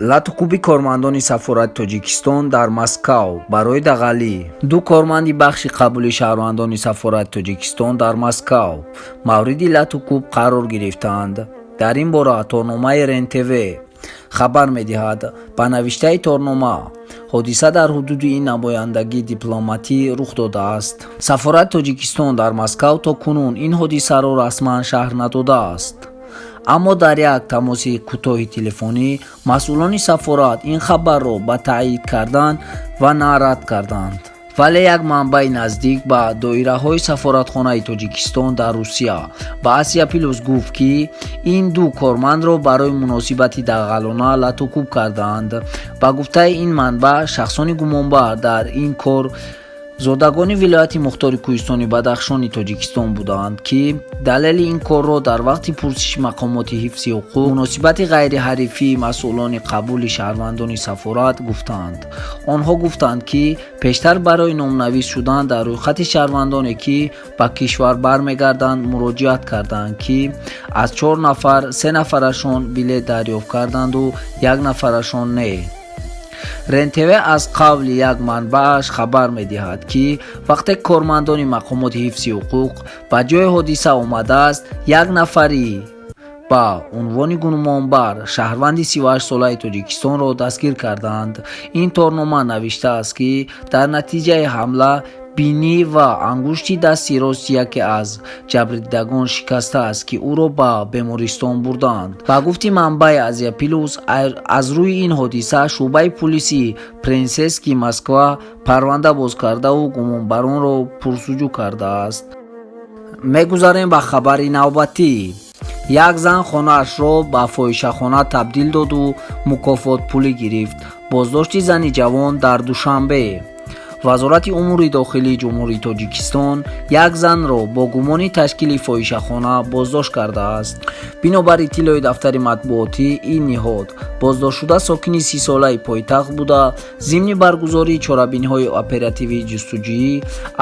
латукуби кормандони сафорати Тоҷикистон дар Москав барои дағалӣ. Ду корманди бахши қабули шаҳрвандони сафорати Тоҷикистон дар Москав мавриди латукуб қарор гирифтанд. Дар ин бора торномаи РЕН-ТВ хабар медиҳад. Ба навиштаи торнома, ҳодиса дар ҳудуди ин намояндагии дипломатӣ рух додааст. Сафорати Тоҷикистон дар Москав то кунун ин ҳодисаро расман шаҳр надодааст. аммо дар як тамоси кӯтоҳи телефонӣ масъулони сафорат ин хабарро ба таъйид карданд ва на рад карданд. вале як манбаи наздик ба доираҳои сафоратхонаи Тоҷикистон дар Русия ба Асия Плюс гуфт ки ин ду кормандро барои муносибати дағалона латукуб кардаанд. ба гуфтаи ин манбаъ, шахсони гумонбар дар ин кор зодагони вилояти Мухтори Кӯҳистони Бадахшони Тоҷикистон буданд ки далели ин корро дар вақти пурсиши мақомоти ҳифзи ҳуқуқ муносибати ғайриҳарифии масъулони қабули шаҳрвандони сафорат гуфтанд. онҳо гуфтанд ки пештар барои номнавис шудан дар рӯйхати шаҳрвандоне ки ба кишвар бармегарданд муроҷиат карданд ки аз 4 нафар 3 нафарашон билет дарёфт карданду 1 нафарашон не. РЕН-ТВ аз қавли як манбааш хабар медиҳад ки вақте кормандони мақомоти ҳифзи ҳуқуқ ба ҷои ҳодиса омадааст, як нафари ба унвони гумонбар шаҳрванди 38 солаи Тоҷикистонро дастгир карданд. ин торнома навиштааст ки дар натиҷаи ҳамла бинӣ ва ангушти дасти рости яке аз ҷабрдидагон шикастааст ки ӯро ба бемористон бурданд. ба гуфти манбаи Азия Плюс, аз рӯи ин ҳодиса шуъбаи пулиси Принсесский Москва парванда боз кардаву гумонбаронро пурсуҷӯ кардааст. мегузарем ба хабари навбатӣ. як зан хонаашро ба фоҳишахона табдил доду мукофотпулӣ гирифт. боздошти зани ҷавон дар Душанбе. вазорати умури дохилии ҷумҳурии Тоҷикистон як занро бо гумони ташкили фоҳишахона боздошт кардааст. бинобар иттилои дафтари матбуотӣ, ин ниҳод боздоштшуда сокини 30 солаи пойтахт буда, зимни баргузории чорабиниҳои оперативии ҷустуҷӯӣ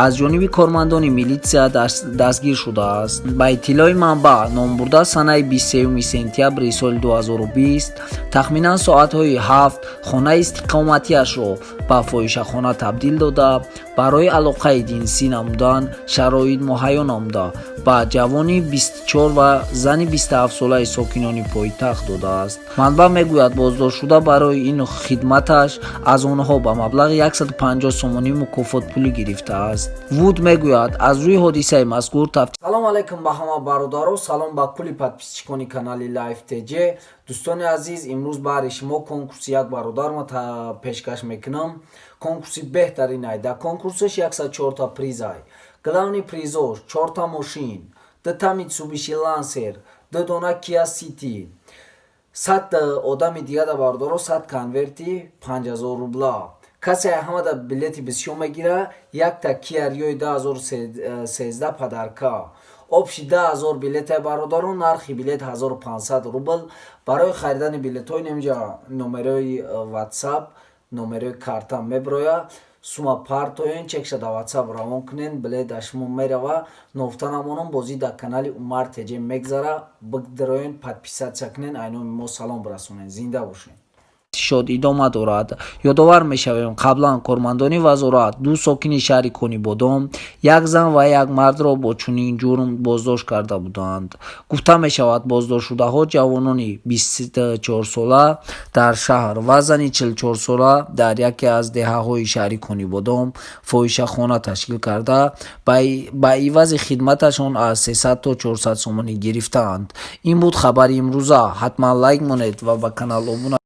аз ҷониби кормандони милитсия дастгир шудааст. ба иттилои манбаъ, номбурда санаи 23 сентябри соли 2020 тахминан соатҳои 7 хонаи истиқоматиашро ба фоҳишахона табдил дода, барои алоқаи ҷинсӣ намудан шароит муҳайё намуда, ба ҷавони 24 ва зани 27 солаи сокинони пойтахт додааст. манбаъ мегӯяд боздоштшуда барои ин хидматаш аз онҳо ба маблағи 150 сомонӣ мукофотпулӣ гирифтааст. вуд мегӯяд аз рӯи ҳодисаи мазкур салом алейкум ба ҳама бародаро, салом ба кулли подписчикони канали Life TJ. дӯстони азиз, имрӯз баҳри шумо конкурси як бародарма пешкаш мекунам. конкурси беҳтарин ай. дар конкурсаш 104 приз ай. главни призош 4 мошин, 2 Mitsubishi Lancer, 2 дона Kia Ceed, 100 одами дига да бародаро 100 конверти 5000 рубла. касе ҳама да билети бисёр мегира, якта Kia Rio 2013 падарка. обши 10000 билети бародаро, нархи билет 1500 рубл. барои харидани билетҳои немҷа номерои WhatsApp, номерои карта меброя, сума партоен чекша да WhatsApp равон кунен, билет да шумо мерава. нофтанамонон бозӣ дар канали Умар TJ мегзара. бигдароен подписатсия кунен, айноми мо салом расонен. зинда бошен. шод идома дорад. ёдовар мешавем, қаблан кормандони вазорат ду сокини шаҳри Конибодом як зан ва як мардро бо чунин ҷурм боздошт карда буданд. гуфта мешавад боздоштшудаҳо ҷавонони 24 сола дар шаҳр ва зани 44 сола дар яке аз деҳаҳои шаҳри Конибодом фоҳишахона ташкил карда, ба ивази хидматашон аз 300 то 400 сомонӣ гирифтаанд. ин буд хабари имрӯза. ҳатман лайк монед ва ба канал обуна